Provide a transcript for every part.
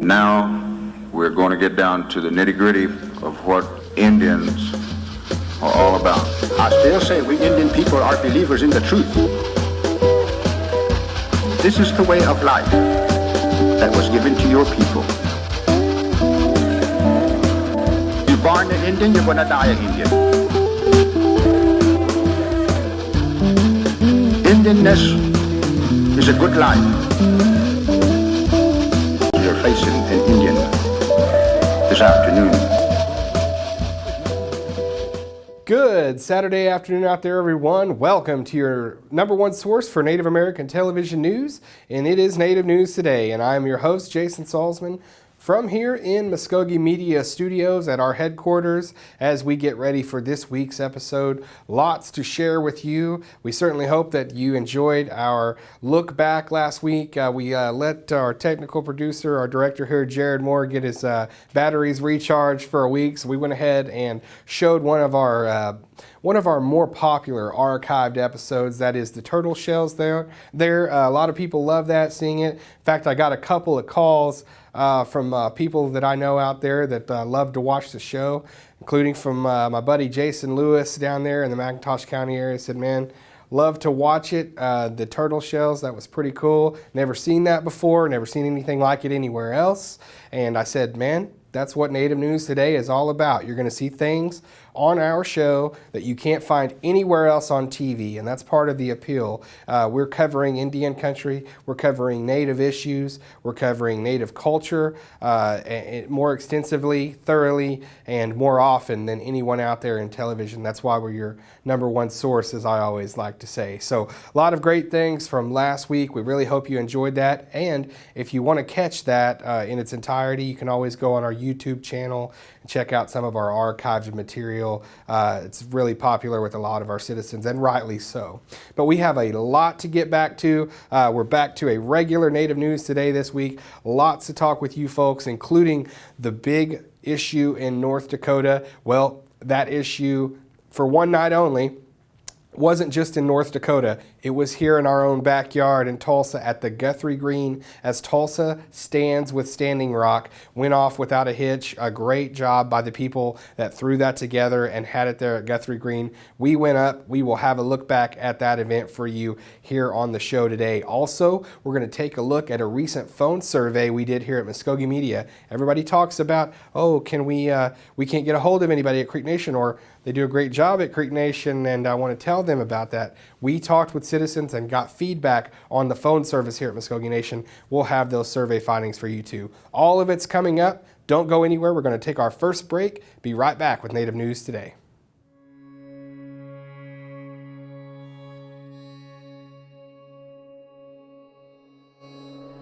Now we're going to get down to the nitty-gritty of what Indians are all about. I still say we Indian people are believers in the truth. This is the way of life that was given to your people. You're born an Indian, you're going to die an Indian. Indianness is a good life. You're facing an Indian this afternoon. Good Saturday afternoon out there, everyone. Welcome to your number one source for Native American television news, and it is Native News Today. And I'm your host, Jason Salzman, from here in Mvskoke Media Studios at our headquarters as we get ready for this week's episode. Lots to share with you. We certainly hope that you enjoyed our look back last week. We let our technical producer, our director here, Jared Moore, get his batteries recharged for a week. So we went ahead and showed one of our more popular archived episodes. That is the turtle shells there. A lot of people love that, seeing it. In fact, I got a couple of calls from people that I know out there that love to watch the show, including from my buddy Jason Lewis down there in the McIntosh County area. Said, man, love to watch it. The turtle shells, that was pretty cool. Never seen that before, never seen anything like it anywhere else. And I said, man, that's what Native News Today is all about. You're going to see things on our show that you can't find anywhere else on TV, and that's part of the appeal. We're covering Indian country, we're covering Native issues, we're covering Native culture more extensively, thoroughly, and more often than anyone out there in television. That's why we're your number one source, as I always like to say. So a lot of great things from last week. We really hope you enjoyed that, and if you want to catch that in its entirety, you can always go on our YouTube channel and check out some of our archived material. It's really popular with a lot of our citizens, and rightly so. But we have a lot to get back to. We're back to a regular Native News Today this week. Lots to talk with you folks, including the big issue in North Dakota. Well, that issue, for one night only, wasn't just in North Dakota. It was here in our own backyard in Tulsa at the Guthrie Green, as Tulsa Stands with Standing Rock went off without a hitch. A great job by the people that threw that together and had it there at Guthrie Green. We went up. We will have a look back at that event for you here on the show today. Also, we're going to take a look at a recent phone survey we did here at Mvskoke Media. Everybody talks about, oh, we can't get a hold of anybody at Creek Nation, or they do a great job at Creek Nation, and I want to tell them about that. We talked with citizens and got feedback on the phone service here at Mvskoke Nation. We'll have those survey findings for you too. All of it's coming up. Don't go anywhere. We're going to take our first break. Be right back with Native News Today.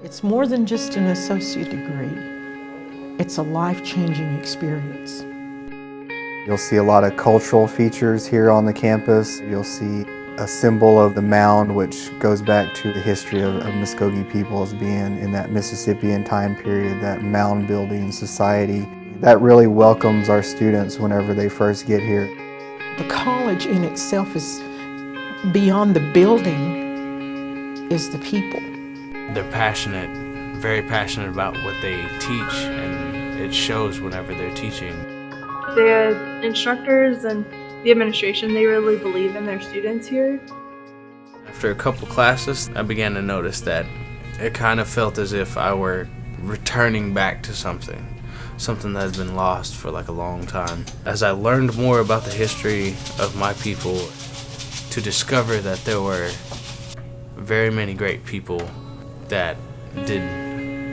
It's more than just an associate degree. It's a life-changing experience. You'll see a lot of cultural features here on the campus. You'll see a symbol of the mound, which goes back to the history of Mvskoke people as being in that Mississippian time period, that mound building society. That really welcomes our students whenever they first get here. The college in itself is, beyond the building, is the people. They're passionate, very passionate about what they teach, and it shows whenever they're teaching. The instructors and the administration, they really believe in their students here. After a couple classes, I began to notice that it kind of felt as if I were returning back to something that had been lost for like a long time. As I learned more about the history of my people, to discover that there were very many great people that did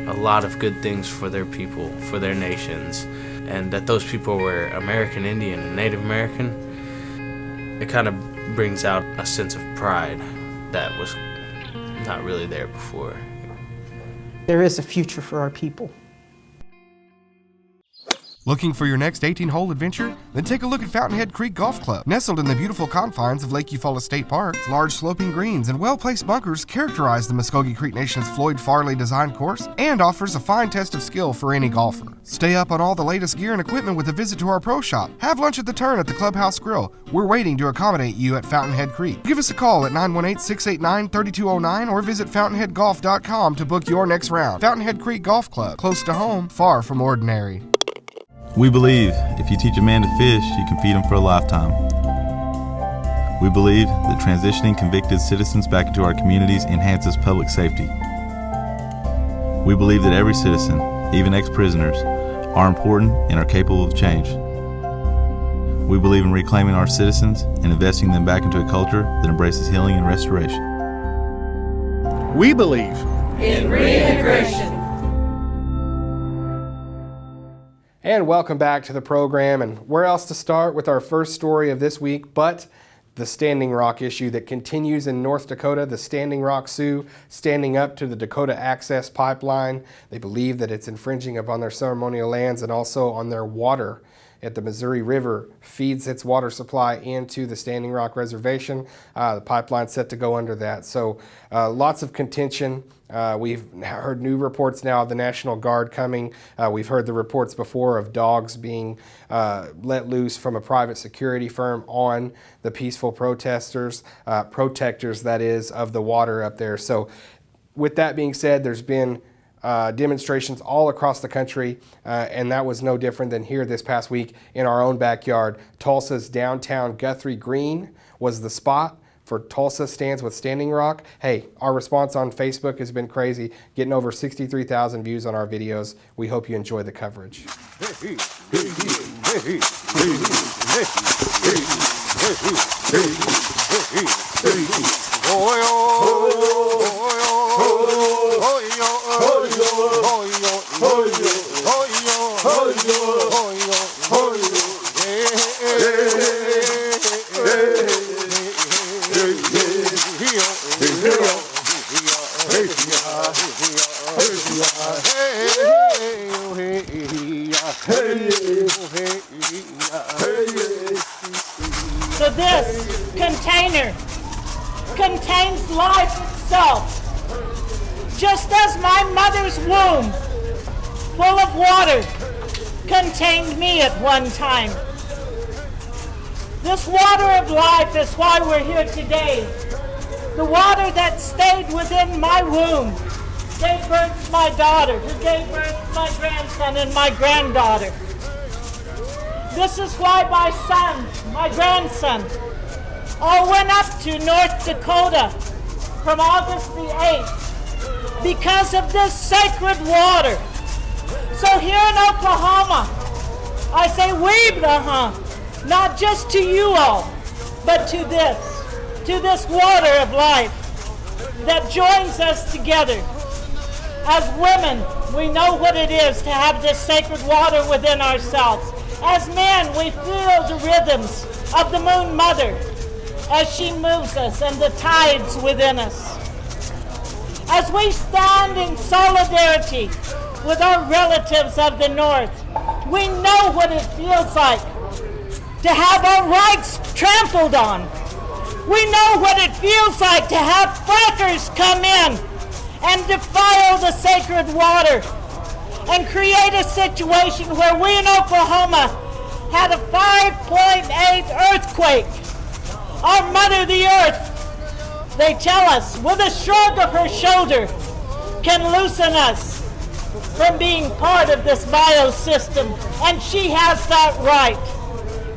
a lot of good things for their people, for their nations, and that those people were American Indian and Native American, it kind of brings out a sense of pride that was not really there before. There is a future for our people. Looking for your next 18-hole adventure? Then take a look at Fountainhead Creek Golf Club. Nestled in the beautiful confines of Lake Eufaula State Park, large sloping greens and well-placed bunkers characterize the Mvskoke Creek Nation's Floyd Farley designed course and offers a fine test of skill for any golfer. Stay up on all the latest gear and equipment with a visit to our pro shop. Have lunch at the Turn at the Clubhouse Grill. We're waiting to accommodate you at Fountainhead Creek. Give us a call at 918-689-3209 or visit fountainheadgolf.com to book your next round. Fountainhead Creek Golf Club, close to home, far from ordinary. We believe if you teach a man to fish, you can feed him for a lifetime. We believe that transitioning convicted citizens back into our communities enhances public safety. We believe that every citizen, even ex-prisoners, are important and are capable of change. We believe in reclaiming our citizens and investing them back into a culture that embraces healing and restoration. We believe in reintegration. And welcome back to the program. And where else to start with our first story of this week but the Standing Rock issue that continues in North Dakota. The Standing Rock Sioux standing up to the Dakota Access Pipeline. They believe that it's infringing upon their ceremonial lands and also on their water at the Missouri River feeds its water supply into the Standing Rock Reservation. The pipeline's set to go under that. So lots of contention. We've heard new reports now of the National Guard coming. We've heard the reports before of dogs being let loose from a private security firm on the peaceful protesters, protectors, that is, of the water up there. So with that being said, there's been demonstrations all across the country, and that was no different than here this past week in our own backyard. Tulsa's downtown Guthrie Green was the spot for Tulsa Stands with Standing Rock. Hey, our response on Facebook has been crazy, getting over 63,000 views on our videos. We hope you enjoy the coverage. So this container contains life itself. Just as my mother's womb, full of water, contained me at one time. This water of life is why we're here today. The water that stayed within my womb gave birth to my daughter, who gave birth to my grandson and my granddaughter. This is why my son, my grandson, all went up to North Dakota from August the 8th because of this sacred water. So here in Oklahoma, I say we, not just to you all, but to this water of life that joins us together. As women, we know what it is to have this sacred water within ourselves. As men, we feel the rhythms of the Moon Mother as she moves us and the tides within us. As we stand in solidarity with our relatives of the North, we know what it feels like to have our rights trampled on. We know what it feels like to have frackers come in and defile the sacred water and create a situation where we in Oklahoma had a 5.8 earthquake. Our Mother the Earth, they tell us, with a shrug of her shoulder, can loosen us from being part of this biosystem. And she has that right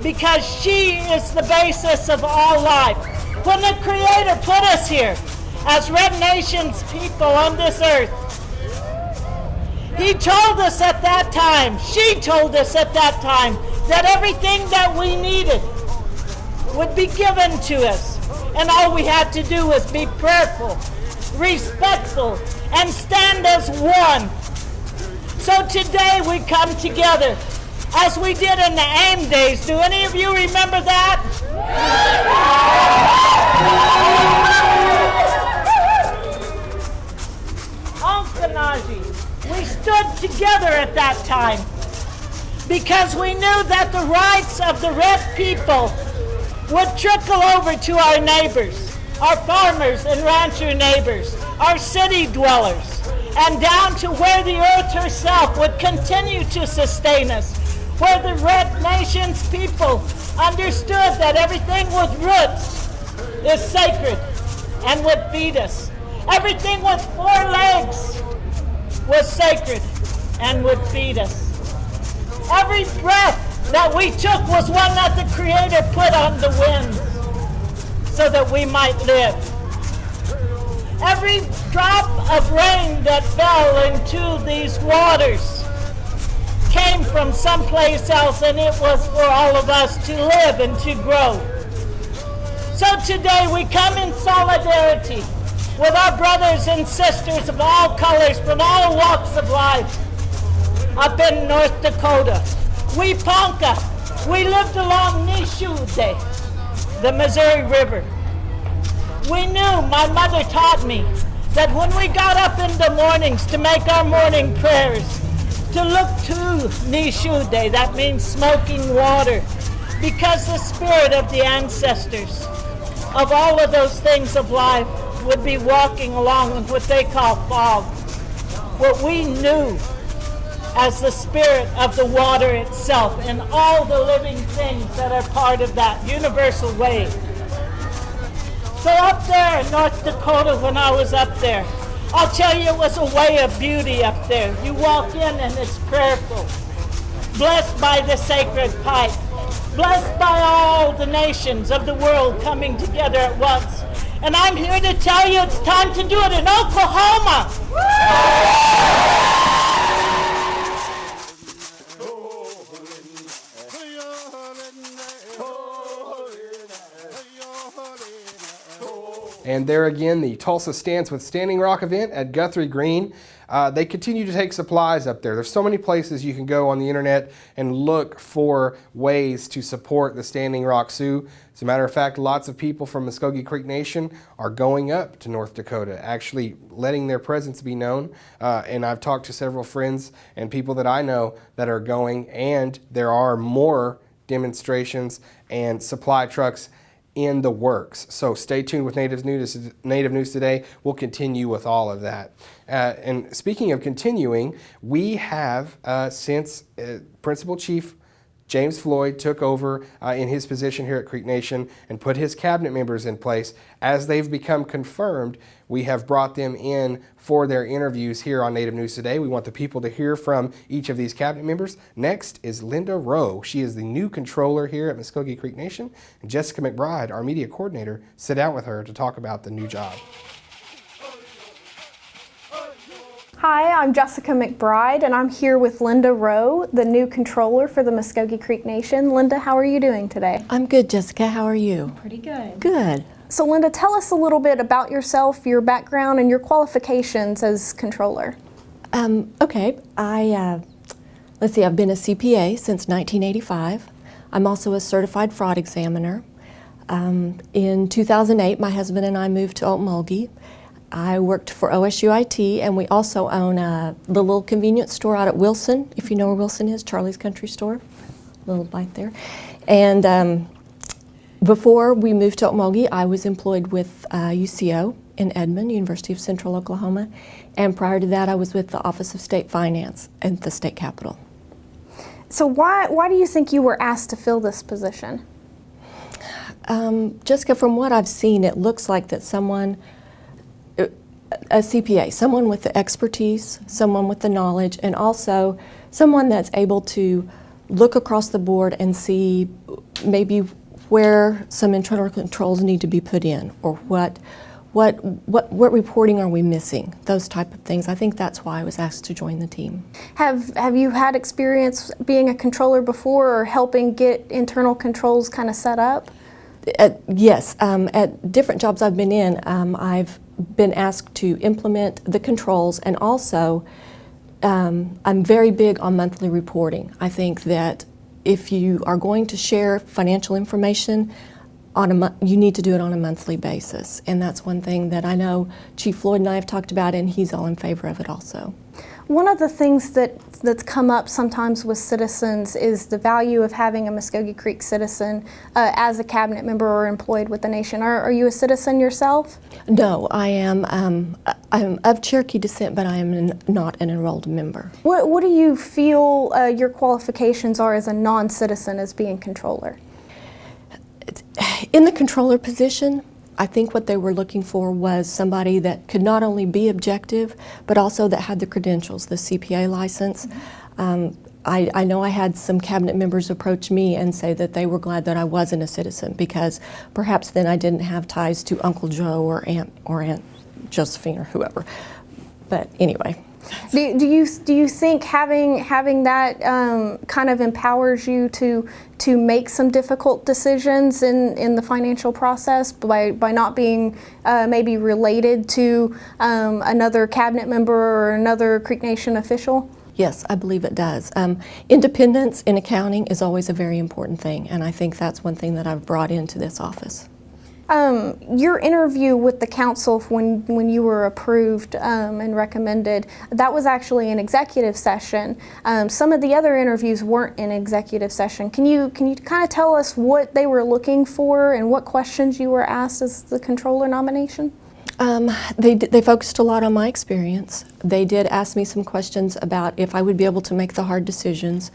because she is the basis of all life. When the Creator put us here as Red Nations people on this earth, He told us at that time, she told us at that time, that everything that we needed would be given to us. And all we had to do was be prayerful, respectful, and stand as one. So today we come together as we did in the AIM days. Do any of you remember that? Onkanaji. We stood together at that time because we knew that the rights of the red people would trickle over to our neighbors, our farmers and rancher neighbors, our city dwellers, and down to where the earth herself would continue to sustain us, where the red nation's people understood that everything with roots is sacred and would feed us. Everything with 4 legs was sacred and would feed us. Every breath that we took was one that the Creator put on the wind so that we might live. Every drop of rain that fell into these waters came from someplace else, and it was for all of us to live and to grow. So today we come in solidarity with our brothers and sisters of all colors from all walks of life up in North Dakota. We Ponca, we lived along Mvskoke, the Missouri River. We knew, my mother taught me, that when we got up in the mornings to make our morning prayers, to look to Mvskoke, that means smoking water, because the spirit of the ancestors of all of those things of life would be walking along with what they call fog. What we knew as the spirit of the water itself and all the living things that are part of that universal wave. So up there in North Dakota, when I was up there, I'll tell you, it was a way of beauty up there. You walk in and it's prayerful. Blessed by the sacred pipe. Blessed by all the nations of the world coming together at once. And I'm here to tell you it's time to do it in Oklahoma. And there again, the Tulsa Stands with Standing Rock event at Guthrie Green. They continue to take supplies up there. There's so many places you can go on the internet and look for ways to support the Standing Rock Sioux. As a matter of fact, lots of people from Mvskoke Creek Nation are going up to North Dakota, actually letting their presence be known. And I've talked to several friends and people that I know that are going, and there are more demonstrations and supply trucks in the works. So stay tuned with Native News Today. We'll continue with all of that. And speaking of continuing, we have since Principal Chief James Floyd took over in his position here at Creek Nation and put his cabinet members in place. As they've become confirmed, we have brought them in for their interviews here on Native News Today. We want the people to hear from each of these cabinet members. Next is Linda Roe. She is the new controller here at Mvskoke Creek Nation. And Jessica McBride, our media coordinator, sat down with her to talk about the new job. Hi, I'm Jessica McBride, and I'm here with Linda Roe, the new controller for the Mvskoke Creek Nation. Linda, how are you doing today? I'm good, Jessica. How are you? Pretty good. Good. So Linda, tell us a little bit about yourself, your background, and your qualifications as controller. Okay. Let's see, I've been a CPA since 1985. I'm also a certified fraud examiner. In 2008, my husband and I moved to Okmulgee. I worked for OSUIT, and we also own the little convenience store out at Wilson, if you know where Wilson is, Charlie's Country Store, little light there. And before we moved to Okmulgee, I was employed with UCO in Edmond, University of Central Oklahoma, and prior to that I was with the Office of State Finance at the state capitol. So why do you think you were asked to fill this position? Jessica, from what I've seen, it looks like that someone, a CPA, someone with the expertise, someone with the knowledge, and also someone that's able to look across the board and see maybe where some internal controls need to be put in, or what reporting are we missing, those type of things. I think that's why I was asked to join the team. Have you had experience being a controller before, or helping get internal controls kind of set up? Yes, at different jobs I've been in, I've been asked to implement the controls, and also I'm very big on monthly reporting. I think that if you are going to share financial information, you need to do it on a monthly basis, and that's one thing that I know Chief Floyd and I have talked about, and he's all in favor of it also. One of the things that's come up sometimes with citizens is the value of having a Mvskoke Creek citizen as a cabinet member or employed with the nation. Are you a citizen yourself? No, I am. I'm of Cherokee descent, but I am not an enrolled member. What do you feel your qualifications are as a non-citizen as being controller? In the controller position, I think what they were looking for was somebody that could not only be objective, but also that had the credentials, the CPA license. I know I had some cabinet members approach me and say that they were glad that I wasn't a citizen, because perhaps then I didn't have ties to Uncle Joe or Aunt Josephine or whoever. But anyway. Do you think having that kind of empowers you to make some difficult decisions in the financial process by not being maybe related to another cabinet member or another Creek Nation official? Yes, I believe it does. Independence in accounting is always a very important thing, and I think that's one thing that I've brought into this office. Your interview with the council when you were approved and recommended, that was actually an executive session. Some of the other interviews weren't in executive session. Can you kind of tell us what they were looking for and what questions you were asked as the controller nomination? They focused a lot on my experience. They did ask me some questions about if I would be able to make the hard decisions.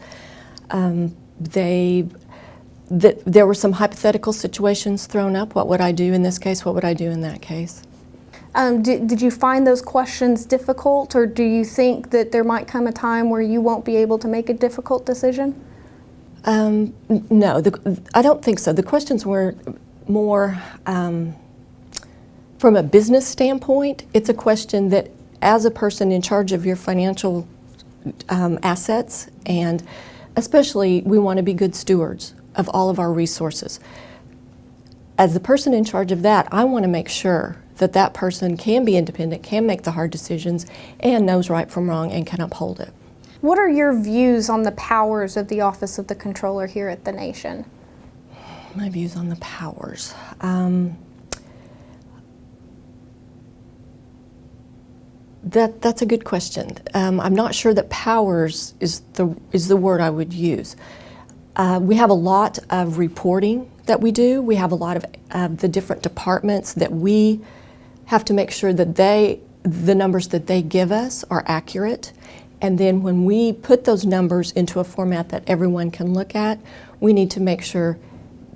There were some hypothetical situations thrown up. What would I do in this case? What would I do in that case? Did you find those questions difficult, or do you think that there might come a time where you won't be able to make a difficult decision? No, I don't think so. The questions were more from a business standpoint. It's a question that, as a person in charge of your financial assets, and especially we want to be good stewards of all of our resources. As the person in charge of that, I want to make sure that that person can be independent, can make the hard decisions, and knows right from wrong and can uphold it. What are your views on the powers of the Office of the Controller here at the Nation? My views on the powers. That's a good question. I'm not sure that powers is the word I would use. We have a lot of reporting that we do. We have a lot of the different departments that we have to make sure that the numbers that they give us are accurate. And then when we put those numbers into a format that everyone can look at, we need to make sure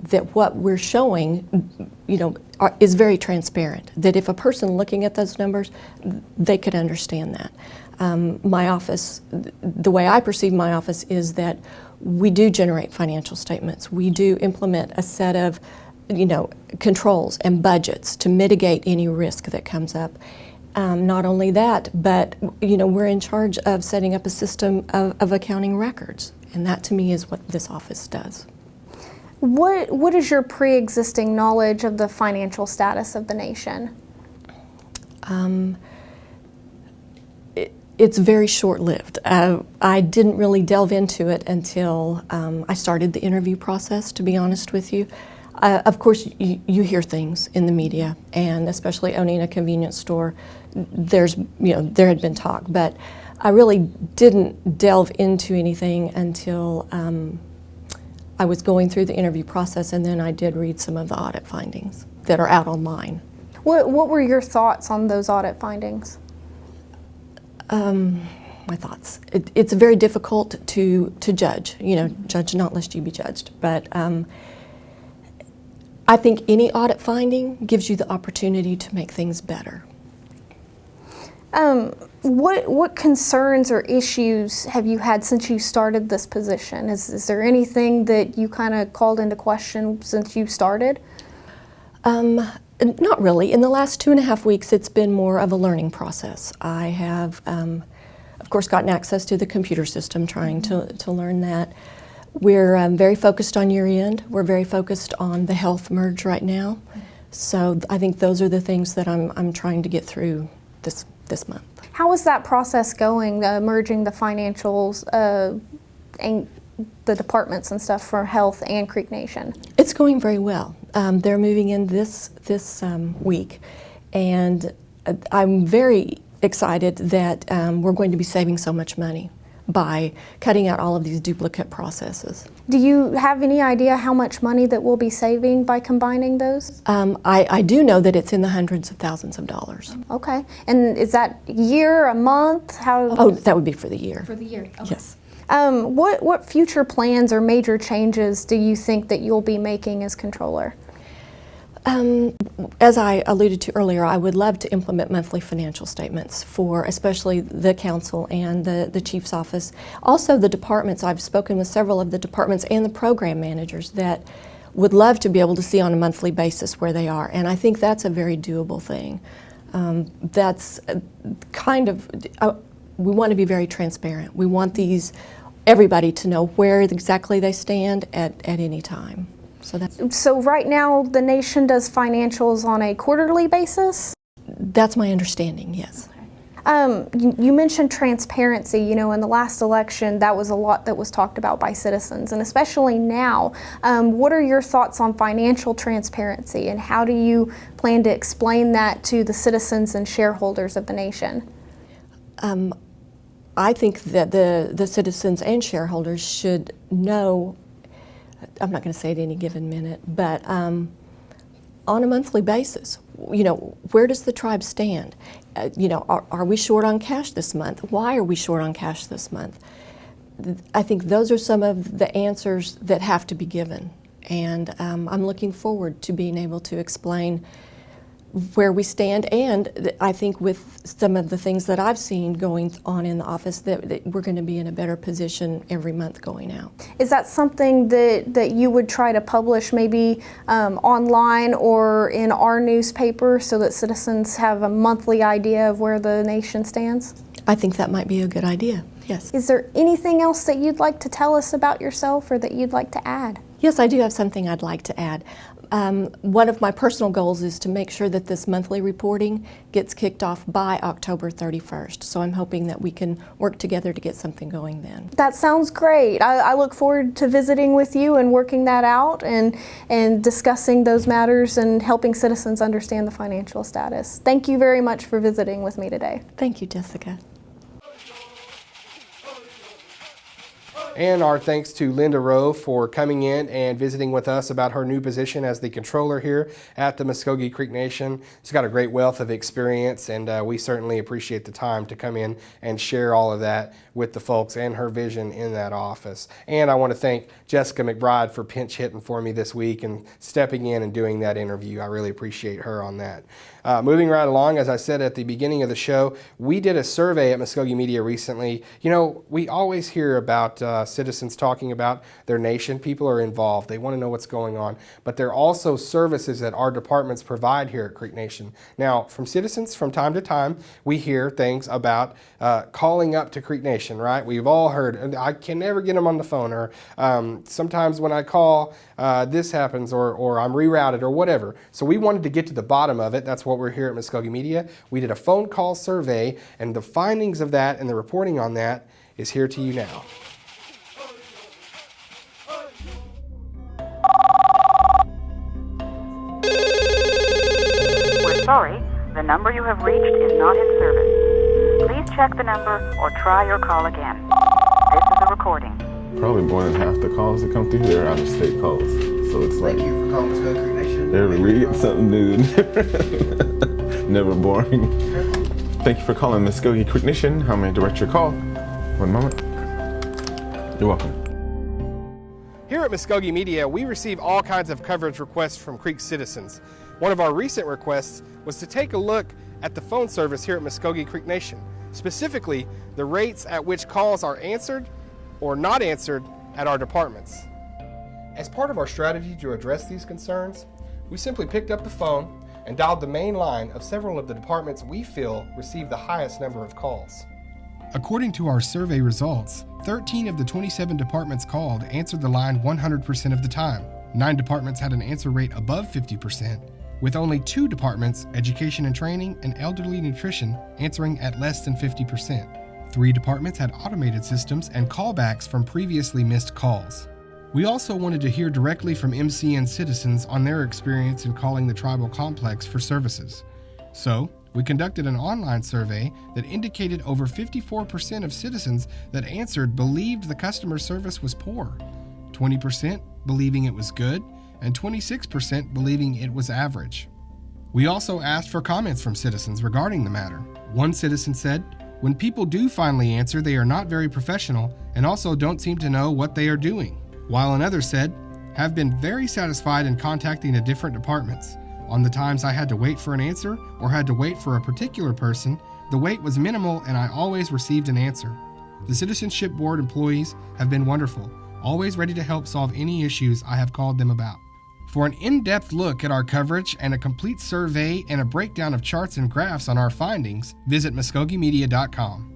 that what we're showing, is very transparent. That if a person looking at those numbers, they could understand that. My office, the way I perceive my office is that we do generate financial statements. We do implement a set of, controls and budgets to mitigate any risk that comes up. Not only that, but we're in charge of setting up a system of accounting records, and that to me is what this office does. What is your pre-existing knowledge of the financial status of the nation? It's very short-lived. I didn't really delve into it until I started the interview process, to be honest with you. Of course, you hear things in the media, and especially owning a convenience store, there had been talk, but I really didn't delve into anything until I was going through the interview process, and then I did read some of the audit findings that are out online. What were your thoughts on those audit findings? My thoughts. It's very difficult to judge. Judge not lest you be judged. But I think any audit finding gives you the opportunity to make things better. What concerns or issues have you had since you started this position? Is there anything that you kind of called into question since you started? Not really. In the last 2.5 weeks, it's been more of a learning process. I have, of course, gotten access to the computer system, trying to learn that. We're very focused on year end. We're very focused on the health merge right now. So I think those are the things that I'm trying to get through this month. How is that process going, merging the financials the departments and stuff for health and Creek Nation? It's going very well. They're moving in this week, and I'm very excited that we're going to be saving so much money by cutting out all of these duplicate processes. Do you have any idea how much money that we'll be saving by combining those? I do know that it's in the hundreds of thousands of dollars. Okay. And is that a year, a month? How? Oh, that would be for the year. For the year. Okay. Yes. What future plans or major changes do you think that you'll be making as controller? As I alluded to earlier, I would love to implement monthly financial statements for especially the council and the chief's office. Also the departments. I've spoken with several of the departments and the program managers that would love to be able to see on a monthly basis where they are, and I think that's a very doable thing. That's kind of, we want to be very transparent. We want everybody to know where exactly they stand at any time. So right now the nation does financials on a quarterly basis? That's my understanding, yes. You mentioned transparency. You know, in the last election, that was a lot that was talked about by citizens, and especially now. What are your thoughts on financial transparency, and how do you plan to explain that to the citizens and shareholders of the nation? I think that the citizens and shareholders should know, I'm not going to say at any given minute, but on a monthly basis, you know, where does the tribe stand? You know, are we short on cash this month? Why are we short on cash this month? I think those are some of the answers that have to be given, and I'm looking forward to being able to explain where we stand, and I think with some of the things that I've seen going on in the office that we're going to be in a better position every month going out. Is that something that you would try to publish maybe online or in our newspaper so that citizens have a monthly idea of where the nation stands? I think that might be a good idea, yes. Is there anything else that you'd like to tell us about yourself or that you'd like to add? Yes, I do have something I'd like to add. One of my personal goals is to make sure that this monthly reporting gets kicked off by October 31st. So I'm hoping that we can work together to get something going then. That sounds great. I look forward to visiting with you and working that out and discussing those matters and helping citizens understand the financial status. Thank you very much for visiting with me today. Thank you, Jessica. And our thanks to Linda Roe for coming in and visiting with us about her new position as the controller here at the Mvskoke Creek Nation. She's got a great wealth of experience, and we certainly appreciate the time to come in and share all of that with the folks and her vision in that office. And I want to thank Jessica McBride for pinch hitting for me this week and stepping in and doing that interview. I really appreciate her on that. Moving right along, as I said at the beginning of the show, we did a survey at Mvskoke Media recently. You know, we always hear about citizens talking about their nation. People are involved. They want to know what's going on. But there are also services that our departments provide here at Creek Nation. Now, from citizens, from time to time, we hear things about calling up to Creek Nation, right? We've all heard, I can never get them on the phone, or sometimes when I call, this happens, or I'm rerouted, or whatever. So we wanted to get to the bottom of it. That's what we're here at Mvskoke Media. We did a phone call survey, and the findings of that and the reporting on that is here to you now. We're sorry, the number you have reached is not in service. Please check the number or try your call again. This is a recording. Probably more than half the calls that come through here are out-of-state calls. So it's like, Thank you for calling Mvskoke Creek Nation. every week it's something new. Never boring. Thank you for calling Mvskoke Creek Nation. How may I direct your call? One moment. You're welcome. Here at Mvskoke Media, we receive all kinds of coverage requests from Creek citizens. One of our recent requests was to take a look at the phone service here at Mvskoke Creek Nation, specifically the rates at which calls are answered or not answered at our departments. As part of our strategy to address these concerns, we simply picked up the phone and dialed the main line of several of the departments we feel receive the highest number of calls. According to our survey results, 13 of the 27 departments called answered the line 100% of the time. 9 departments had an answer rate above 50%, with only 2 departments, education and training and elderly nutrition, answering at less than 50%. 3 departments had automated systems and callbacks from previously missed calls. We also wanted to hear directly from MCN citizens on their experience in calling the tribal complex for services. So, we conducted an online survey that indicated over 54% of citizens that answered believed the customer service was poor, 20% believing it was good, and 26% believing it was average. We also asked for comments from citizens regarding the matter. One citizen said, "When people do finally answer, they are not very professional and also don't seem to know what they are doing." While another said, "Have been very satisfied in contacting the different departments. On the times I had to wait for an answer or had to wait for a particular person, the wait was minimal and I always received an answer. The Citizenship Board employees have been wonderful, always ready to help solve any issues I have called them about." For an in-depth look at our coverage and a complete survey and a breakdown of charts and graphs on our findings, visit MvskokeMedia.com.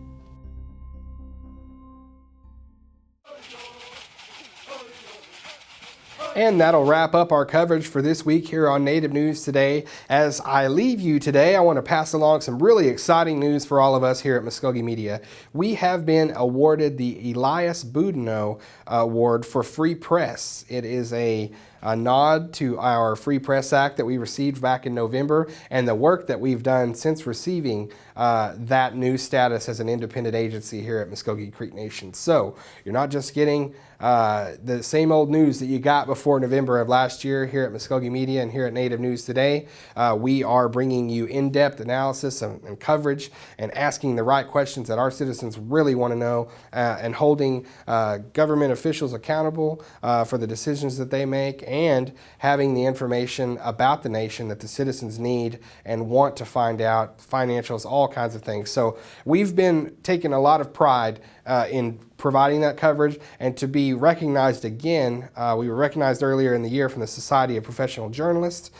And that'll wrap up our coverage for this week here on Native News Today. As I leave you today, I want to pass along some really exciting news for all of us here at Mvskoke Media. We have been awarded the Elias Boudinot Award for Free Press. It is a nod to our Free Press Act that we received back in November and the work that we've done since receiving that new status as an independent agency here at Mvskoke Creek Nation. So you're not just getting the same old news that you got before November of last year here at Mvskoke Media and here at Native News Today. We are bringing you in-depth analysis and coverage and asking the right questions that our citizens really want to know and holding government officials accountable for the decisions that they make and having the information about the nation that the citizens need and want to find out, financials, all kinds of things. So we've been taking a lot of pride in providing that coverage, and to be recognized again, we were recognized earlier in the year from the Society of Professional Journalists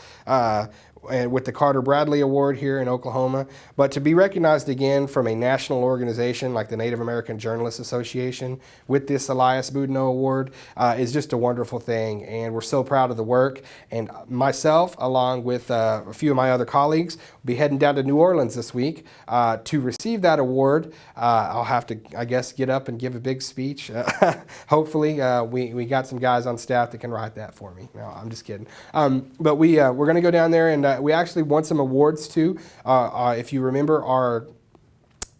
and with the Carter Bradley Award here in Oklahoma, but to be recognized again from a national organization like the Native American Journalists Association with this Elias Boudinot Award is just a wonderful thing, and we're so proud of the work. And myself, along with a few of my other colleagues, will be heading down to New Orleans this week to receive that award. I'll have to, I guess, get up and give a big speech. Hopefully, we got some guys on staff that can write that for me. No, I'm just kidding. But we're going to go down there, and we actually won some awards too. If you remember our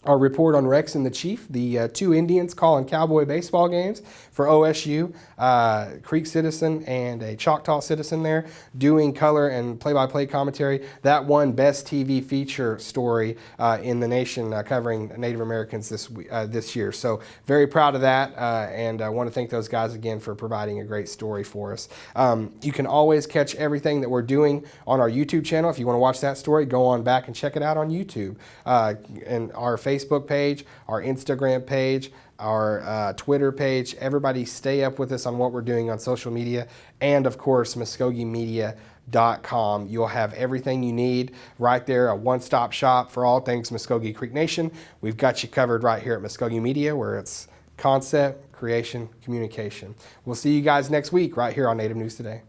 report on Rex and the Chief, the 2 Indians calling cowboy baseball games for OSU, Creek citizen and a Choctaw citizen there doing color and play-by-play commentary. That won Best TV Feature Story in the nation covering Native Americans this year. So very proud of that, and I want to thank those guys again for providing a great story for us. You can always catch everything that we're doing on our YouTube channel. If you want to watch that story, go on back and check it out on YouTube. And our Facebook page, our Instagram page, our Twitter page. Everybody stay up with us on what we're doing on social media, and of course MvskokeMedia.com. You'll have everything you need right there, a one-stop shop for all things Mvskoke Creek Nation. We've got you covered right here at Mvskoke Media, where it's concept, creation, communication. We'll see you guys next week right here on Native News Today.